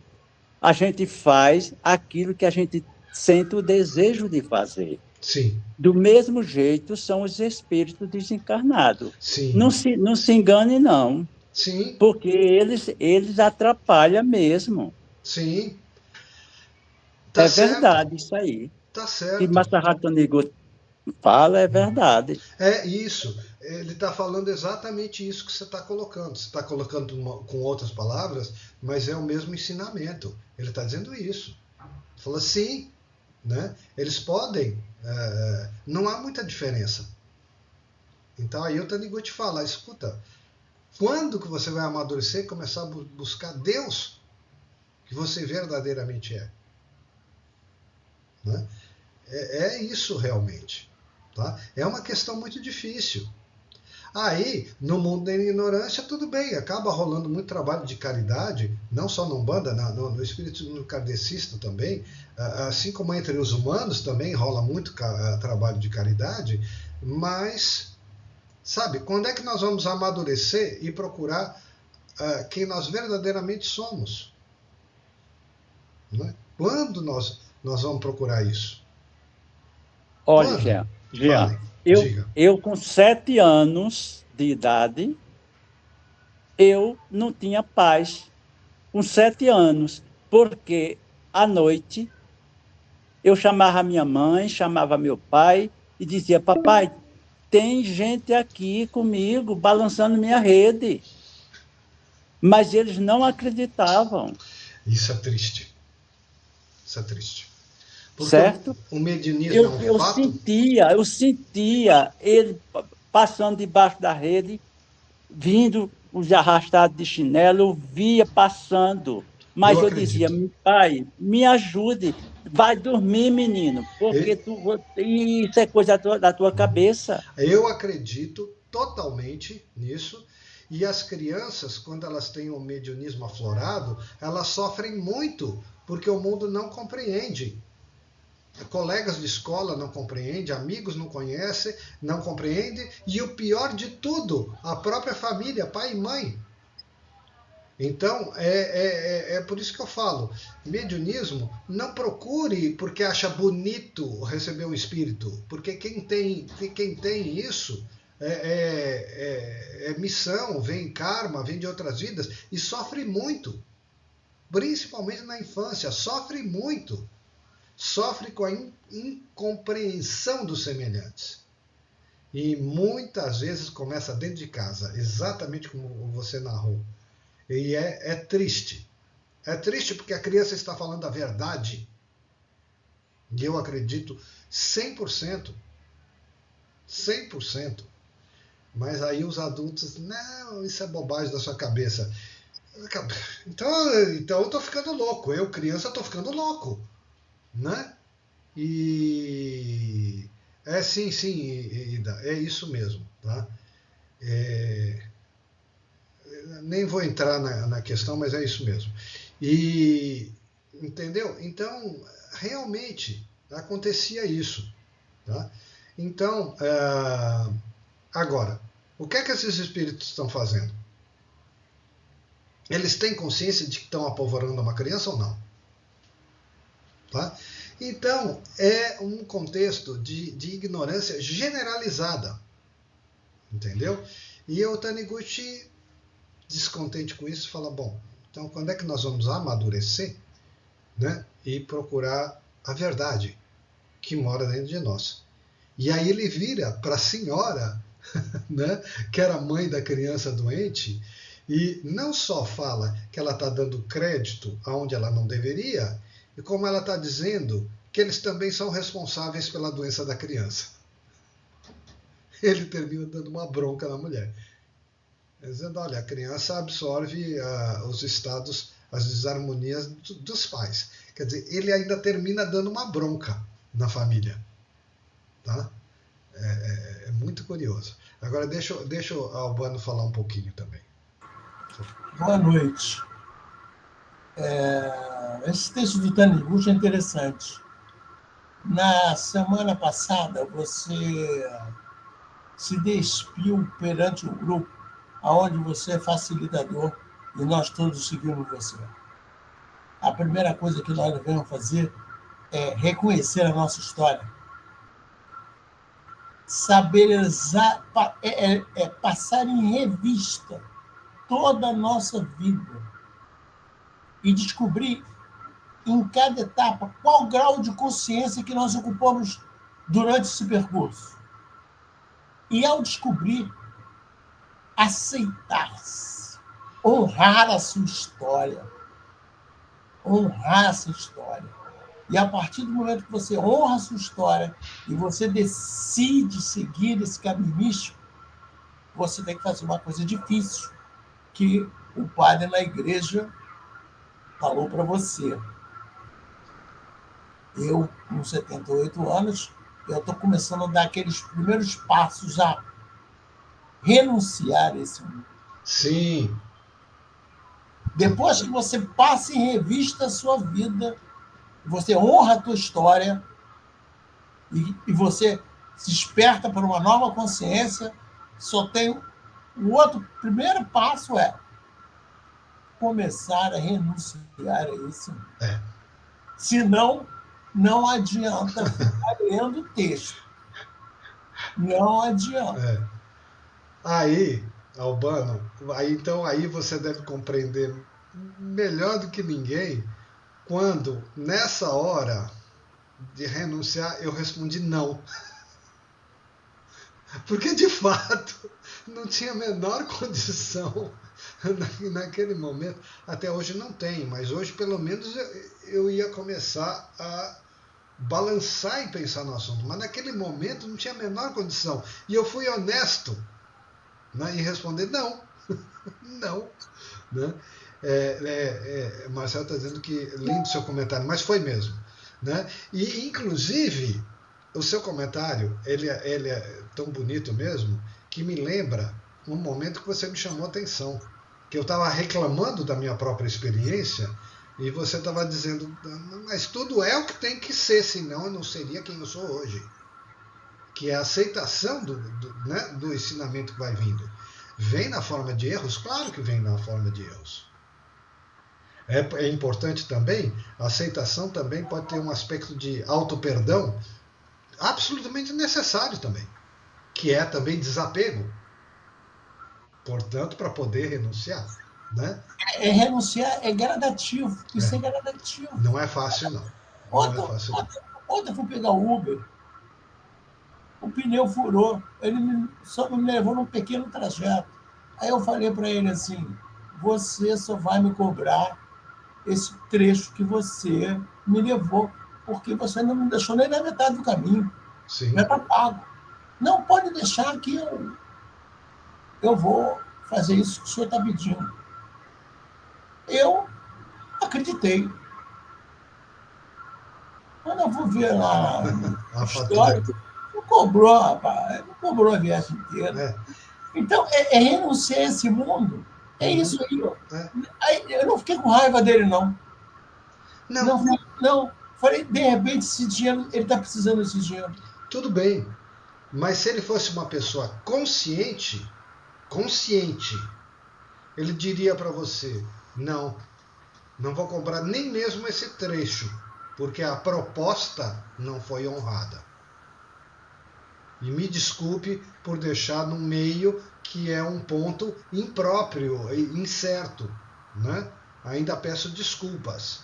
Speaker 4: a gente faz aquilo que a gente sente o desejo de fazer.
Speaker 1: Sim.
Speaker 4: Do mesmo jeito são os espíritos desencarnados.
Speaker 1: Sim.
Speaker 4: Não se engane, não.
Speaker 1: Sim.
Speaker 4: Porque eles atrapalham mesmo.
Speaker 1: Sim. Tá certo.
Speaker 4: Verdade isso aí.
Speaker 1: Tá certo.
Speaker 4: Que Masaharu Nigo fala é verdade.
Speaker 1: É isso. Ele está falando exatamente isso que você está colocando. Você está colocando com outras palavras, mas é o mesmo ensinamento. Ele está dizendo isso. Ele fala sim, né? Eles podem. Não há muita diferença. Então aí o Taniguchi te fala, escuta, quando que você vai amadurecer e começar a buscar Deus que você verdadeiramente é? Né? É isso realmente. Tá? É uma questão muito difícil. Aí, no mundo da ignorância, tudo bem, acaba rolando muito trabalho de caridade, não só na Umbanda, no espiritismo kardecista também, assim como entre os humanos também rola muito trabalho de caridade, mas, sabe, quando é que nós vamos amadurecer e procurar quem nós verdadeiramente somos? Né? Quando nós vamos procurar isso?
Speaker 4: Olha, Jean, eu com 7 anos de idade, eu não tinha paz. Com 7 anos, porque à noite eu chamava minha mãe, chamava meu pai e dizia: papai, tem gente aqui comigo balançando minha rede. Mas eles não acreditavam.
Speaker 1: Isso é triste. Isso é triste. Porque
Speaker 4: certo?
Speaker 1: O mediunismo é um fato?
Speaker 4: Eu sentia ele passando debaixo da rede, vindo os arrastados de chinelo, eu via passando. Mas eu dizia: pai, me ajude, vai dormir, menino, porque isso é coisa da tua cabeça.
Speaker 1: Eu acredito totalmente nisso. E as crianças, quando elas têm o mediunismo aflorado, elas sofrem muito, porque o mundo não compreende. Colegas de escola não compreendem, amigos não conhecem, não compreendem, e o pior de tudo, a própria família, pai e mãe. Então, é por isso que eu falo, mediunismo, não procure porque acha bonito receber um espírito, porque quem tem isso é missão, vem karma, vem de outras vidas, e sofre muito, principalmente na infância, sofre muito. Sofre com a incompreensão dos semelhantes. E muitas vezes começa dentro de casa, exatamente como você narrou. E é triste. É triste porque a criança está falando a verdade. E eu acredito 100%. 100%. Mas aí os adultos, não, isso é bobagem da sua cabeça. Então eu estou ficando louco. Eu, criança, estou ficando louco. Né? E sim, Ida, é isso mesmo, tá? Nem vou entrar na questão, mas é isso mesmo. E entendeu? Então, realmente acontecia isso, tá? Então, agora, O que é que esses espíritos estão fazendo? Eles têm consciência de que estão apavorando uma criança ou não? Tá? Então, é um contexto de ignorância generalizada. Entendeu? E o Taniguchi, descontente com isso, fala, bom, então quando é que nós vamos amadurecer, né, e procurar a verdade que mora dentro de nós? E aí ele vira para a senhora, né, que era mãe da criança doente, e não só fala que ela está dando crédito aonde ela não deveria, e como ela está dizendo que eles também são responsáveis pela doença da criança. Ele termina dando uma bronca na mulher, dizendo, olha, a criança absorve os estados, as desarmonias dos pais. Quer dizer, ele ainda termina dando uma bronca na família. Tá? É muito curioso. Agora deixa o Albano falar um pouquinho também.
Speaker 5: Boa noite. Esse texto do Taniguchi é interessante. Na semana passada, você se despiu perante o grupo onde você é facilitador e nós todos seguimos você. A primeira coisa que nós devemos fazer é reconhecer a nossa história. Saber passar em revista toda a nossa vida e descobrir em cada etapa qual grau de consciência que nós ocupamos durante esse percurso. E, ao descobrir, aceitar-se, honrar a sua história. Honrar essa história. E, a partir do momento que você honra a sua história e você decide seguir esse caminho místico, você tem que fazer uma coisa difícil, que o padre na igreja falou para você. Eu, com 78 anos, eu estou começando a dar aqueles primeiros passos a renunciar a esse mundo.
Speaker 1: Sim.
Speaker 5: Depois que você passa em revista a sua vida, você honra a tua história e você se desperta para uma nova consciência, só tem o outro primeiro passo é começar a renunciar a esse mundo. Senão, não adianta ficar lendo o texto. Não adianta.
Speaker 1: Aí, Albano, então você deve compreender melhor do que ninguém quando, nessa hora de renunciar, eu respondi não. Porque, de fato, não tinha a menor condição naquele momento. Até hoje não tem, mas hoje, pelo menos, eu ia começar a balançar e pensar no assunto. Mas naquele momento não tinha a menor condição. E eu fui honesto, né, em responder não. Não. Né? Marcelo está dizendo que lindo seu comentário, mas foi mesmo. Né? E, inclusive, o seu comentário, ele é tão bonito mesmo, que me lembra um momento que você me chamou a atenção. Que eu estava reclamando da minha própria experiência e você estava dizendo, mas tudo é o que tem que ser, senão eu não seria quem eu sou hoje. Que é a aceitação do ensinamento que vai vindo. Vem na forma de erros? Claro que vem na forma de erros. É importante também, a aceitação também pode ter um aspecto de auto-perdão absolutamente necessário também, que é também desapego. Portanto, para poder renunciar. Né?
Speaker 5: Renunciar é gradativo. Isso é gradativo.
Speaker 1: Não é fácil, não.
Speaker 5: Ontem eu fui pegar o Uber, o pneu furou, ele só me levou num pequeno trajeto. Aí eu falei para ele assim, você só vai me cobrar esse trecho que você me levou, porque você não me deixou nem na metade do caminho.
Speaker 1: Sim.
Speaker 5: Já está pago. Não pode deixar que eu vou fazer isso que o senhor está pedindo. Eu acreditei. Quando eu vou ver lá a história, não cobrou, rapaz, não cobrou a viagem inteira. Então, renunciar a esse mundo. É isso aí. Aí. Eu não fiquei com raiva dele, não. Não. Falei, de repente, esse dinheiro, ele está precisando desse dinheiro.
Speaker 1: Tudo bem. Mas se ele fosse uma pessoa consciente, consciente, ele diria para você, não vou cobrar nem mesmo esse trecho, porque a proposta não foi honrada. E me desculpe por deixar no meio que é um ponto impróprio, incerto, né? Ainda peço desculpas,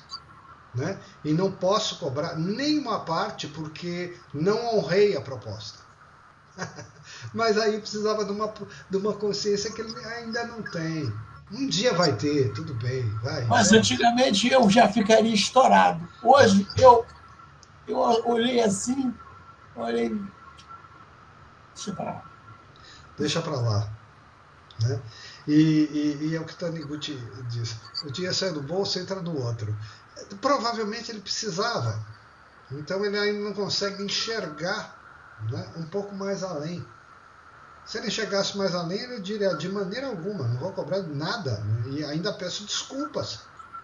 Speaker 1: né? E não posso cobrar nenhuma parte porque não honrei a proposta. Mas aí precisava de uma consciência que ele ainda não tem. Um dia vai ter, tudo bem, vai.
Speaker 5: Mas antigamente eu já ficaria estourado. Hoje eu olhei assim,
Speaker 1: deixa para lá, né? E é o que Taniguchi diz. O dinheiro sai do bolso, entra no outro. Provavelmente ele precisava. Então ele ainda não consegue enxergar, né, um pouco mais além. Se ele enxergasse mais além, ele diria, de maneira alguma, não vou cobrar nada, né? E ainda peço desculpas,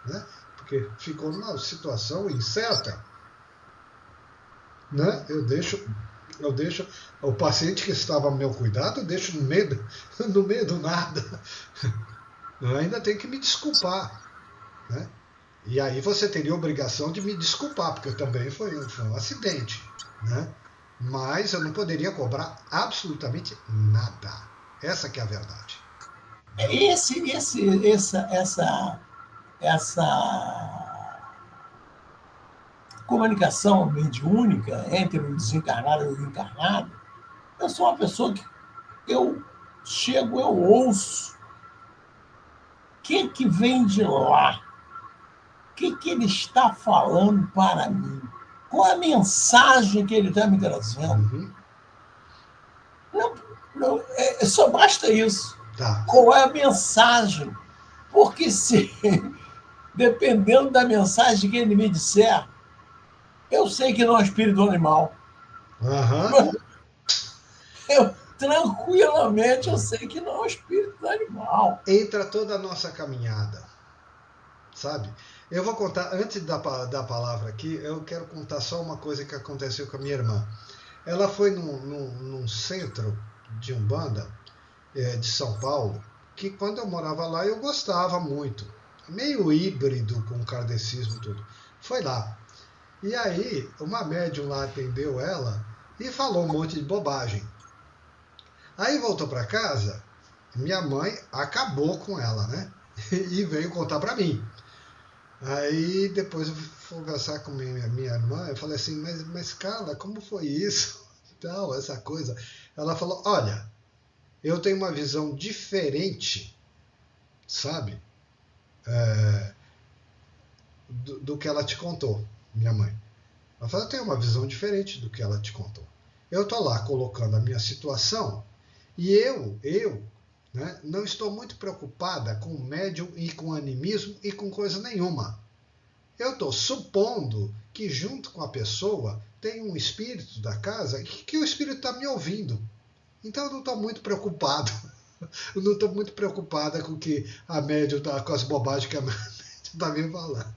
Speaker 1: né? Porque ficou numa situação incerta, né? Eu deixo o paciente que estava ao meu cuidado, eu deixo no meio do nada. Eu ainda tenho que me desculpar, né? E aí você teria a obrigação de me desculpar, porque também foi um acidente, né? Mas eu não poderia cobrar absolutamente nada. Essa que é a verdade.
Speaker 5: Essa comunicação mediúnica entre o desencarnado e o encarnado, eu sou uma pessoa que eu ouço. O que vem de lá? O que ele está falando para mim? Qual a mensagem que ele está me trazendo? Não, só basta isso.
Speaker 1: Tá.
Speaker 5: Qual é a mensagem? Porque se, dependendo da mensagem que ele me disser, eu sei que não é espírito animal. Tranquilamente eu sei que não é espírito animal.
Speaker 1: Entra toda a nossa caminhada, sabe? Eu vou contar, antes da palavra aqui, eu quero contar só uma coisa que aconteceu com a minha irmã. Ela foi num centro de Umbanda, de São Paulo, que quando eu morava lá eu gostava muito. Meio híbrido com o kardecismo e tudo. Foi lá. E aí, uma médium lá atendeu ela e falou um monte de bobagem. Aí voltou para casa, minha mãe acabou com ela, né? E veio contar para mim. Aí depois eu fui conversar com minha irmã, eu falei assim, mas Carla, como foi isso? Tal, essa coisa. Ela falou, olha, eu tenho uma visão diferente, sabe? Do que ela te contou, minha mãe. Ela falou, eu tenho uma visão diferente do que ela te contou. Eu estou lá colocando a minha situação e eu, né, não estou muito preocupada com médium e com animismo e com coisa nenhuma. Eu estou supondo que junto com a pessoa tem um espírito da casa que o espírito está me ouvindo. Então eu não estou muito preocupado. Eu não estou muito preocupada com que a médium está com as bobagens que a médium está me falando.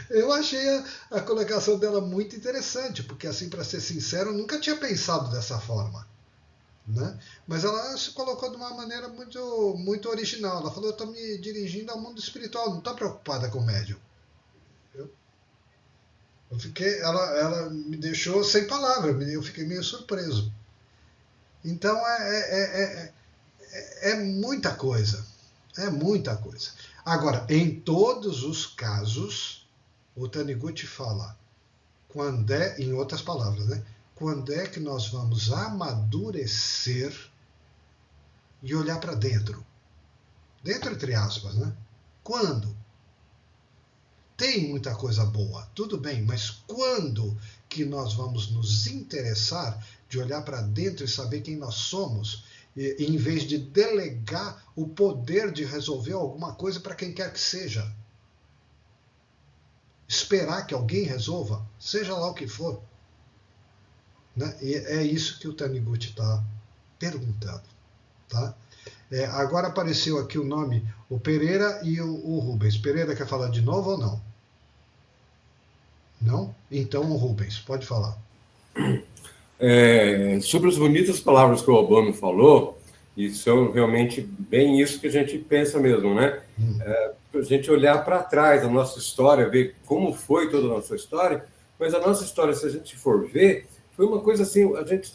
Speaker 1: Eu achei a colocação dela muito interessante, porque assim, para ser sincero, eu nunca tinha pensado dessa forma. Né? Mas ela se colocou de uma maneira muito, muito original. Ela falou, eu estou me dirigindo ao mundo espiritual, não estou preocupada com o médium. Eu fiquei, ela me deixou sem palavras, eu fiquei meio surpreso. Então é muita coisa, é muita coisa. Agora, em todos os casos, o Taniguchi fala, quando em outras palavras, né? Quando é que nós vamos amadurecer e olhar para dentro? Dentro, entre aspas, né? Quando? Tem muita coisa boa, tudo bem, mas quando que nós vamos nos interessar de olhar para dentro e saber quem nós somos, em vez de delegar o poder de resolver alguma coisa para quem quer que seja? Esperar que alguém resolva, seja lá o que for. Né? E é isso que o Taniguchi está perguntando. Tá? Agora apareceu aqui o nome, o Pereira e o Rubens. Pereira quer falar de novo ou não? Não? Então o Rubens, pode falar.
Speaker 3: Sobre as bonitas palavras que o Albano falou, E são realmente bem isso que a gente pensa mesmo, né? A gente olhar para trás a nossa história, ver como foi toda a nossa história, mas a nossa história, se a gente for ver, foi uma coisa assim, a gente,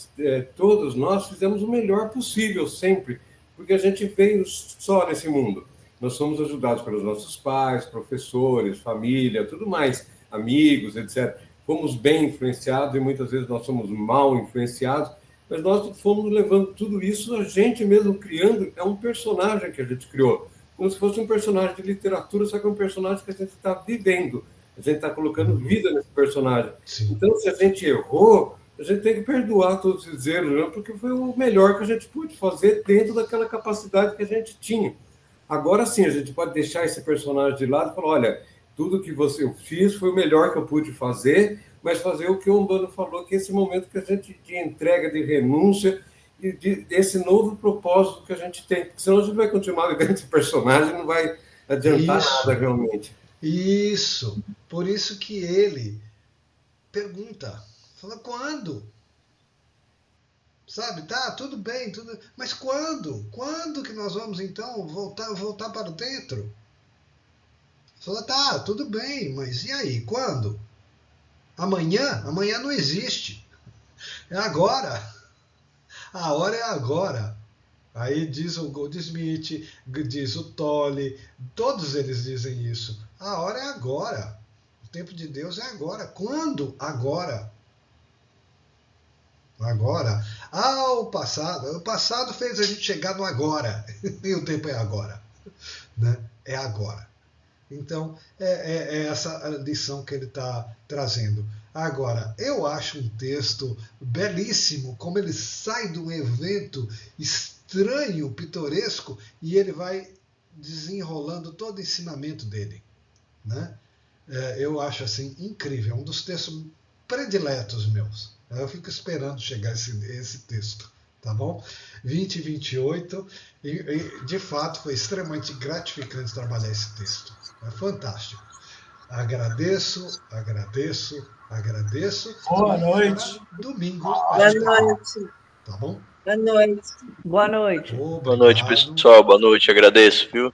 Speaker 3: todos nós fizemos o melhor possível sempre, porque a gente veio só nesse mundo. Nós somos ajudados pelos nossos pais, professores, família, tudo mais, amigos, etc. Fomos bem influenciados e muitas vezes nós somos mal influenciados, mas nós fomos levando tudo isso, a gente mesmo criando, é um personagem que a gente criou, como se fosse um personagem de literatura, só que é um personagem que a gente está vivendo, a gente está colocando vida nesse personagem. Sim. Então, se a gente errou, a gente tem que perdoar todos esses erros, né? Porque foi o melhor que a gente pôde fazer dentro daquela capacidade que a gente tinha. Agora sim, a gente pode deixar esse personagem de lado e falar, olha, tudo que eu fiz foi o melhor que eu pude fazer, mas fazer o que o Umbanda falou, que é esse momento que a gente de entrega, de renúncia, e desse novo propósito que a gente tem. Porque senão a gente vai continuar vivendo esse personagem e não vai adiantar nada realmente.
Speaker 1: Isso. Por isso que ele pergunta, fala, quando? Sabe, tá, tudo bem, mas quando? Quando que nós vamos, então, voltar para dentro? Fala, tá, tudo bem, mas e aí, quando? Amanhã? Amanhã não existe. É agora. A hora é agora. Aí diz o Goldsmith, diz o Tolle, todos eles dizem isso. A hora é agora. O tempo de Deus é agora. Quando? Agora. Agora. O passado. O passado fez a gente chegar no agora. E o tempo é agora. Né? É agora. Então, é essa a lição que ele está trazendo. Agora, eu acho um texto belíssimo, como ele sai de um evento estranho, pitoresco, e ele vai desenrolando todo o ensinamento dele. Né? Eu acho assim incrível, é um dos textos prediletos meus. Eu fico esperando chegar esse texto, tá bom? 20 e 28, e de fato foi extremamente gratificante trabalhar esse texto. É fantástico. Agradeço.
Speaker 5: Boa noite.
Speaker 1: Domingo.
Speaker 6: Boa noite.
Speaker 1: Tá bom?
Speaker 6: Boa noite.
Speaker 2: Boa noite, pessoal. Boa noite, agradeço, viu?